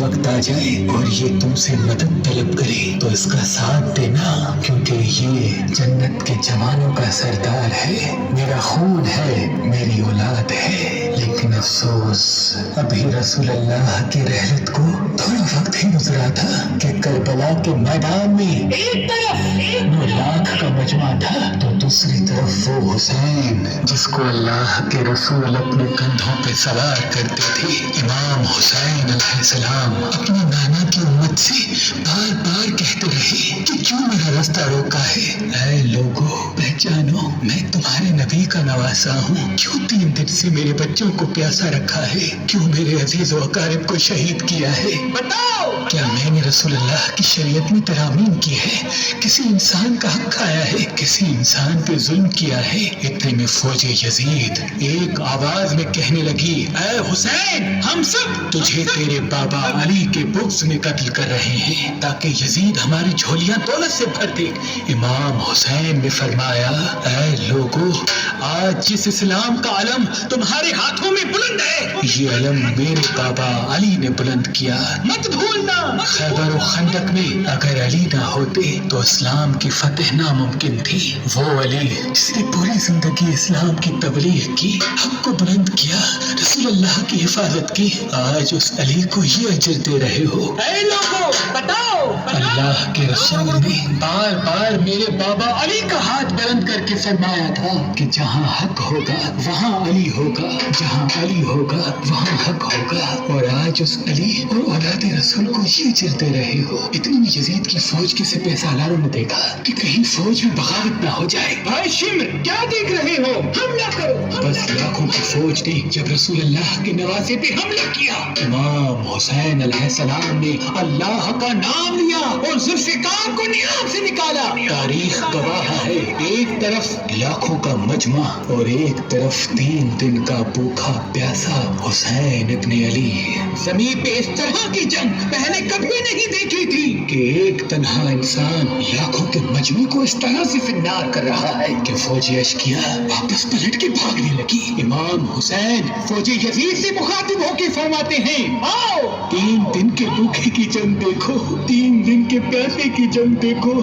वक्त आ जाए और ये तुमसे मदद तलब करे तो इसका साथ देना, क्योंकि ये जन्नत के जवानों का सरदार है, मेरा खून है, मेरी औलाद है। लेकिन अफसोस अभी रसूल अल्लाह की रहलत को थोड़ा वक्त ही गुजरा था कि करबला के मैदान में एक तरफ 9 लाख का मजमा था तो दूसरी तरफ वो हुसैन जिसको अल्लाह के रसूल अपने कंधों पे सवार करते थे। इमाम हुसैन अलैहिस्सलाम अपने नाना की उम्मत से बार बार कहते रहे कि क्यों मेरा रास्ता रोका है। ऐ लोगों, पहचानो, मैं तुम्हारे नबी का नवासा हूँ। क्यों 3 दिन से मेरे बच्चों को प्यासा रखा है? क्यों मेरे अजीज व अकारिब को शहीद किया है? बताओ, क्या मैंने रसूल अल्लाह की शरीयत में तरामीम की है? किसी इंसान का हक खाया है? किसी इंसान पे जुल्म किया है? इतने में फौजे यजीद एक आवाज में कहने लगी, ऐ हुसैन, हम सब तुझे तेरे बाबा अली के बुग़्ज़ में कत्ल कर रहे हैं ताकि यजीद हमारी झोलियां दौलत से भर दे। इमाम हुसैन ने फरमाया, ऐ लोगों, आज जिस इस्लाम का अलम तुम्हारे हाथों में बुलंद है, ये अलम मेरे बाबा अली ने बुलंद किया। मत भूलना, खैबर और खंदक में अगर अली ना होते तो इस्लाम की फतह नामुमकिन थी। वो अली जिसने पूरी जिंदगी इस्लाम की तबलीग की, हक को बुलंद किया, रसूल अल्लाह की हिफाजत की, आज उस अली को ये अजर दे रहे हो। ऐ लोगों, बताओ, अल्लाह के रसूल ने बार बार मेरे बाबा अली का हाथ बुलंद करके फरमाया था कि जहाँ हक होगा वहाँ अली होगा, जहाँ अली होगा वहाँ हक होगा। और आज उस अली और औलाद रसूल को ये अजर दे रहे हो। इतने में यजीद की फौज के सिपह सालारों ने देखा कि कहीं फौज में बगावत ना हो जाए। भाई शिम्र, क्या देख रहे हो? हमला करो। बस लाखों की फौज ने जब रसूल अल्लाह के नवासे पे हमला किया, इमाम हुसैन अलैहिस्सलाम ने अल्लाह का नाम लिया और जुल्फ़िकार को नियाब से निकाला। तारीख गवाह है, एक तरफ लाखों का मजमा और एक तरफ 3 दिन का भूखा प्यासा हुसैन इब्ने अली। ज़मीन पे इस तरह की जंग पहले कभी नहीं देखी थी कि एक तन्हा इंसान लाखों के मजमे को इस तरह से फिन्नार कर रहा है कि फौजी अश्किया वापस पलट के भागने लगी। इमाम हुसैन फौजी यजीद से मुखातिब होके फरमाते हैं, आओ, 3 दिन के भूखे की जंग देखो, 3 दिन के प्यासे की जंग देखो,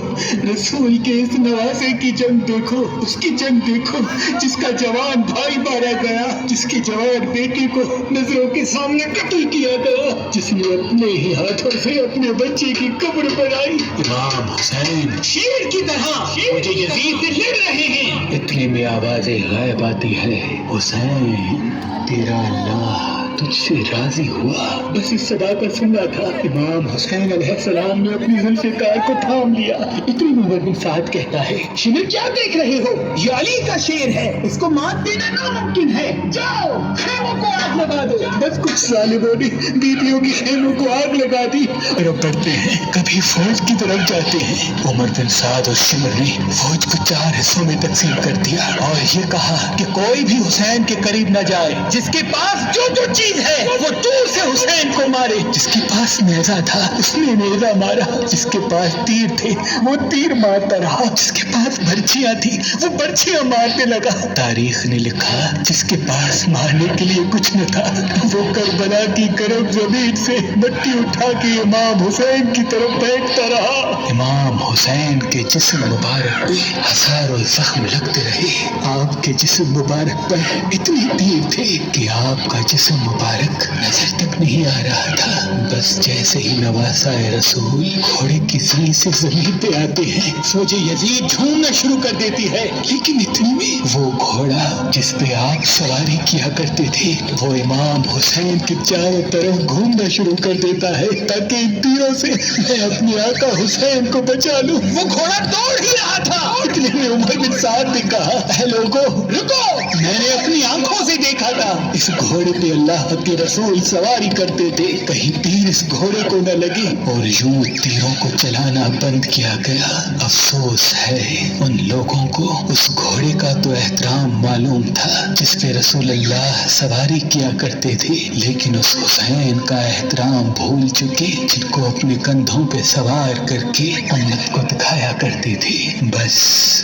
रसूल के इस नवासे की जंग देखो, उसकी जंग देखो जिसका जवान भाई मारा गया, जिसके जवान बेटे को नजरों के सामने कत्ल किया गया, जिसने अपने ही हाथों से अपने बच्चे की कब्र बनाई। इमाम हुसैन शेर की तरह मुझे यजीद से लड़ रहे हैं। इतने में आवाज़ें गायब आती है, हुसैन, तेरा अल्लाह तुझसे राजी हुआ। बस इस सदा का सुना था। इमाम हुसैन अलैहिस्सलाम ने अपनी जुल्फ़िकार को थाम लिया। इतनी उम्र में साथ कहता है, शिमिर, क्या देख रहे हो? ये अली का शेर है, इसको मात देना नामुमकिन है। जाओ, खेमों को आग लगा दो। बस कुछ सालिमों ने बीबियों की खेमों को आग लगा दी। और अब बढ़ते हैं, कभी फौज की तरफ जाते हैं। उमर बिन साद और शिमर ने फौज को 4 हिस्सों में तकसीम कर दिया और ये कहा कि कोई भी हुसैन के करीब न जाए, जिसके पास जो है वो दूर से हुसैन को मारे। जिसके पास नेज़ा था उसने नेज़ा मारा, जिसके पास तीर थे वो तीर मारता रहा, जिसके पास बर्छियां थी वो बर्छियां मारने लगा। तारीख ने लिखा, जिसके पास मारने के लिए कुछ न था वो करबला की गर्म जमीन से मिट्टी उठा के इमाम हुसैन की तरफ फेंकता रहा। इमाम हुसैन के जिस्म मुबारक पे हजारों जख्म लगते रहे। आपके जिस्म मुबारक पर इतने तीर थे कि आपका जिस्म मुबारक नजर तक नहीं आ रहा था। बस जैसे ही नवासाए रसूल घोड़े की सीन से जमीन पे आते हैं, फौजे यजीद झूमना शुरू कर देती है। लेकिन इतने में वो घोड़ा जिस पे आप सवारी किया करते थे वो इमाम हुसैन के चारों तरफ घूमना शुरू कर देता है ताकि इन तीरों से मैं अपने आका हुसैन को बचा लूं। वो घोड़ा दौड़ ही रहा था। इतने में उमर बिन साद ने कहा, ऐ लोगों, रुको, मैंने अपनी आंखों से देखा था इस घोड़े पे अल्लाह के रसूल सवारी करते थे, कहीं तीर इस घोड़े को न लगे और यूं तीरों को चलाना बंद किया गया। अफसोस है उन लोगों को उस घोड़े का तो एहतराम मालूम था जिस पे रसूल अल्लाह सवारी किया करते थे, लेकिन उस हुसैन का एहतराम भूल चुके जिनको अपने कंधों पे सवार करके उम्मत को दिखाया करते थे। बस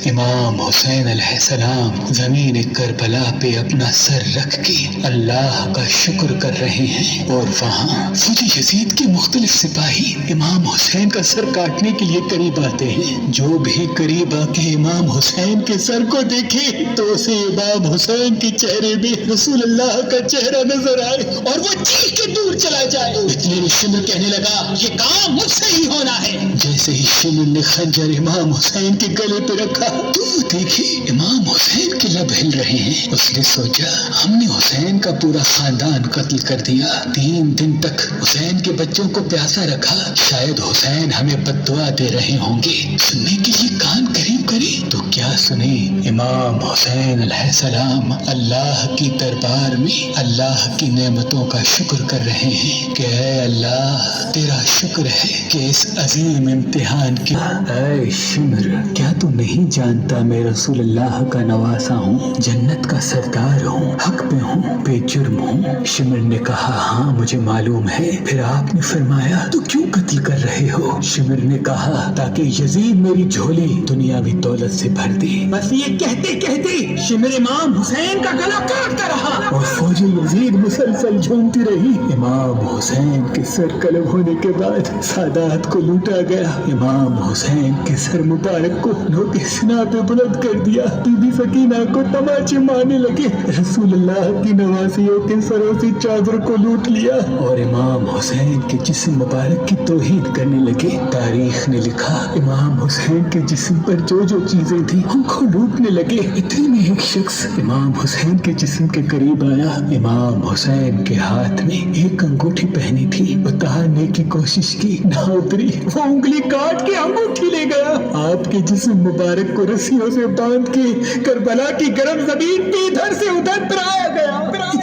इमाम हुसैन अलैहिस्सलाम जमीन करबला पे अपना सर रख के अल्लाह का شکر کر رہے ہیں، اور وہاں فوجی یزید کے مختلف سپاہی امام حسین کا سر کاٹنے کے لیے قریب آتے ہیں۔ جو بھی قریب آ کے امام حسین کے سر کو دیکھے تو اسے امام حسین کے چہرے میں رسول اللہ کا چہرہ نظر آئے اور وہ چیخ کے دور چلا جائے۔ اتنے میں شمر کہنے لگا یہ کام مجھ سے ہی ہونا ہے۔ جیسے ہی شمر نے خنجر امام حسین کے گلے پہ رکھا تو دیکھے امام حسین کے لب ہل رہے ہیں۔ اس نے سوچا ہم نے حسین کا پورا خاندان قتل کر دیا، 3 دن تک حسین کے بچوں کو پیاسا رکھا، شاید حسین ہمیں بد دعا دے رہے ہوں گے۔ سننے کے لیے کان قریب کرے تو کیا سنے، امام حسین علیہ السلام اللہ کی دربار میں اللہ کی نعمتوں کا شکر کر رہے ہیں کہ اے اللہ تیرا شکر ہے کہ اس عظیم امتحان کی۔ اے شمر، کیا تو نہیں جانتا میں رسول اللہ کا نواسا ہوں، جنت کا سردار ہوں، حق پہ ہوں، بے جرم ہوں؟ شمر نے کہا ہاں مجھے معلوم ہے۔ پھر آپ نے فرمایا تو کیوں قتل کر رہے ہو؟ شمر نے کہا تاکہ یزید میری جھولی دنیاوی دولت سے بھر دے۔ بس یہ کہتے کہتے شمر امام حسین کا گلا کاٹتا رہا اور فوجی یزید مسلسل جھومتی رہی۔ امام حسین کے سر قلم ہونے کے بعد سادات کو لوٹا گیا۔ امام حسین کے سر مبارک کو نوک سنا پہ بلند کر دیا۔ بی بی سکینہ کو تماچے مارنے لگے۔ رسول اللہ کی نوازیوں کے سروں سے چادر کو لوٹ لیا اور امام حسین کے جسم مبارک کی توہین کرنے لگے۔ تاریخ نے لکھا امام حسین کے جسم پر جو جو چیزیں تھیں ان کو لوٹنے لگے۔ اتنے میں ایک شخص امام حسین کے جسم کے قریب آیا۔ امام حسین کے ہاتھ میں ایک انگوٹھی پہنی تھی، اتارنے کی کوشش کی، نہ اتری، وہ انگلی کاٹ کے انگوٹھی لے گیا۔ آپ کے جسم مبارک کو رسیوں سے باندھ کے کربلا کی گرم زمین پہ ادھر سے ادھر پرایا گیا۔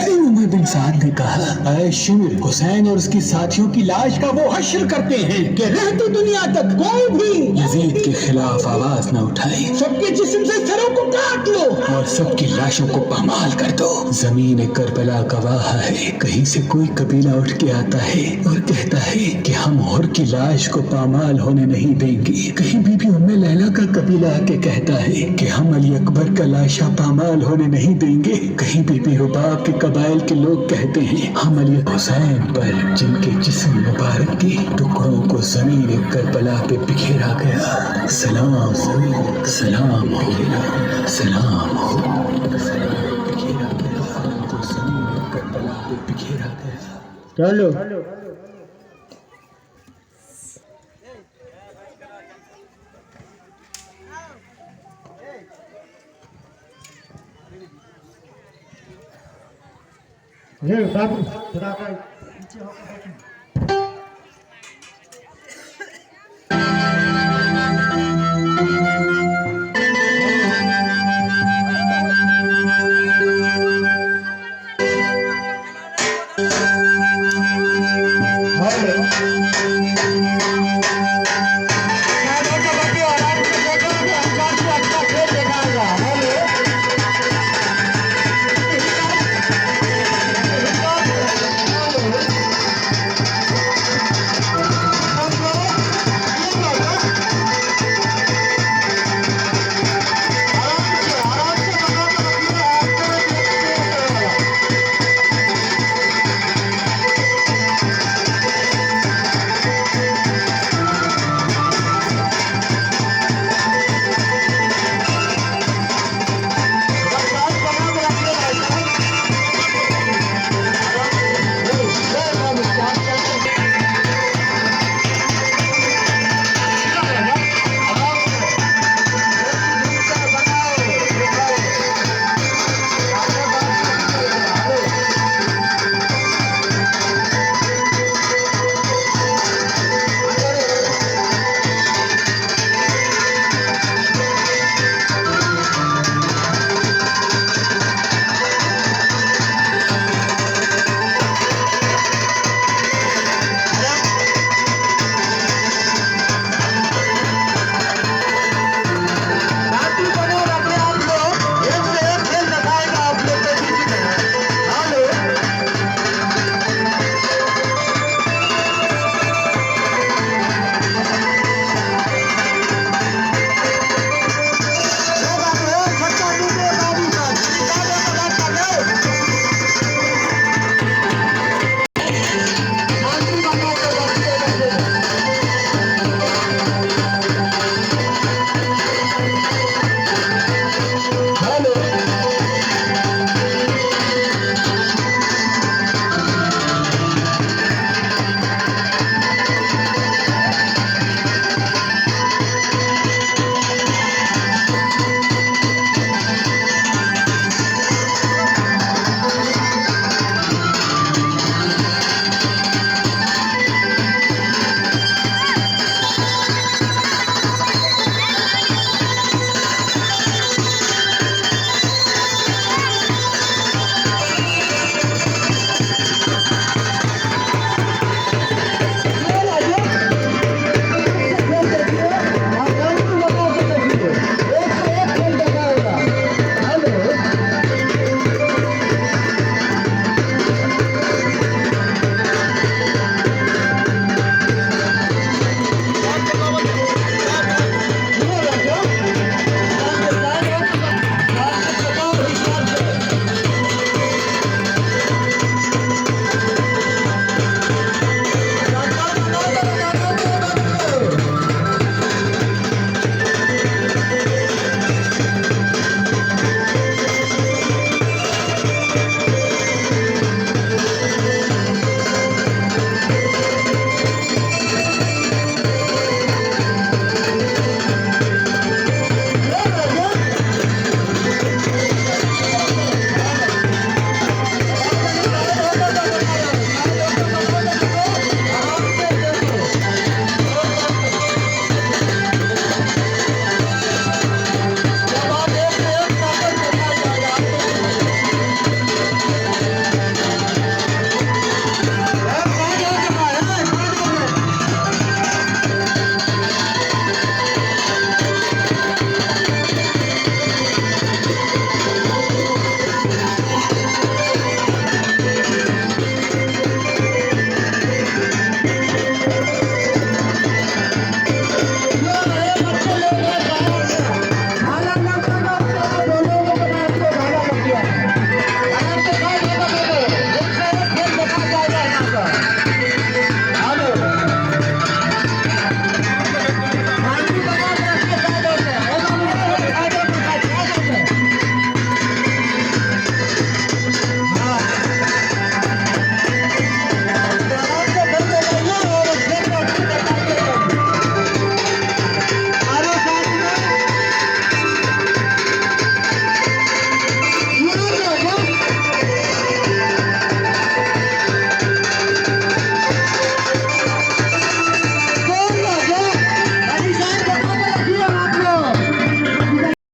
عمر بن سعد نے کہا اے شمر، حسین اور اس کی ساتھیوں کی لاش کا وہ حشر کرتے ہیں کہ رہتی دنیا تک کوئی بھی یزید کے خلاف آواز نہ اٹھائے۔ سب کے جسم سے سروں کو کاٹ لو اور سب کی لاشوں کو پامال کر دو۔ زمین کربلا گواہ ہے، کہیں سے کوئی قبیلہ اٹھ کے آتا ہے اور کہتا ہے کہ ہم حر کی لاش کو پامال ہونے نہیں دیں گے۔ کہیں بی بی ام لیلا کا قبیلہ آ کے کہتا ہے کہ ہم علی اکبر کا لاشا پامال ہونے نہیں دیں گے۔ کہیں بی بی رباب کے قبائل کے لوگ کہتے ہیں ہم علی حسین پر جن کے جسم مبارک کے ٹکڑوں کو زمین کربلا پہ بکھیرا گیا سلام ہو، سلام ہو، سلام ہو، بکھیرا گیا تو زمین کربلا پہ بکھیرا گیا۔ چلو یہ